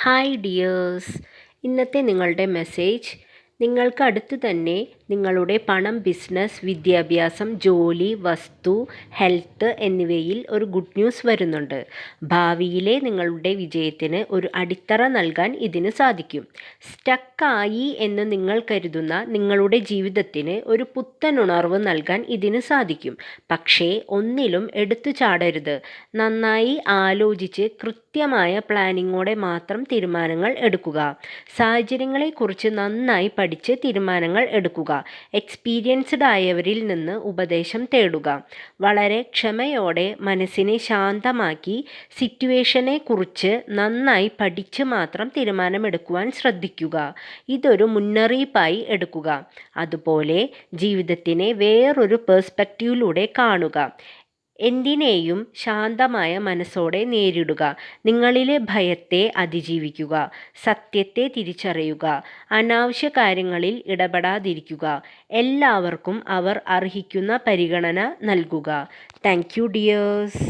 Hi dears, ഇന്നത്തെ നിങ്ങളുടെ message: നിങ്ങൾക്ക് അടുത്ത് തന്നെ നിങ്ങളുടെ പണം, ബിസിനസ്, വിദ്യാഭ്യാസം, ജോലി, വസ്തു, ഹെൽത്ത് എന്നിവയിൽ ഒരു ഗുഡ് ന്യൂസ് വരുന്നുണ്ട്. ഭാവിയിലെ നിങ്ങളുടെ വിജയത്തിന് ഒരു അടിത്തറ നൽകാൻ ഇതിന് സാധിക്കും. സ്റ്റക്കായി എന്ന് നിങ്ങൾ കരുതുന്ന നിങ്ങളുടെ ജീവിതത്തിന് ഒരു പുത്തൻ ഉണർവ് നൽകാൻ ഇതിന് സാധിക്കും. പക്ഷേ ഒന്നിലും എടുത്തു ചാടരുത്. നന്നായി ആലോചിച്ച് കൃത്യമായ പ്ലാനിങ്ങോടെ മാത്രം തീരുമാനങ്ങൾ എടുക്കുക. സാഹചര്യങ്ങളെക്കുറിച്ച് നന്നായി പഠിച്ച് തീരുമാനങ്ങൾ എടുക്കുക. എക്സ്പീരിയൻസ്ഡ് ആയവരിൽ നിന്ന് ഉപദേശം തേടുക. വളരെ ക്ഷമയോടെ മനസ്സിനെ ശാന്തമാക്കി സിറ്റുവേഷനെക്കുറിച്ച് നന്നായി പഠിച്ച് മാത്രം തീരുമാനമെടുക്കുവാൻ ശ്രദ്ധിക്കുക. ഇതൊരു മുന്നറിയിപ്പായി എടുക്കുക. അതുപോലെ ജീവിതത്തിനെ വേറൊരു പേഴ്സ്പെക്റ്റീവിലൂടെ കാണുക. എന്തിനേയും ശാന്തമായ മനസ്സോടെ നേരിടുക. നിങ്ങളിലെ ഭയത്തെ അതിജീവിക്കുക. സത്യത്തെ തിരിച്ചറിയുക. അനാവശ്യ കാര്യങ്ങളിൽ ഇടപെടാതിരിക്കുക. എല്ലാവർക്കും അവർ അർഹിക്കുന്ന പരിഗണന നൽകുക. Thank you dears.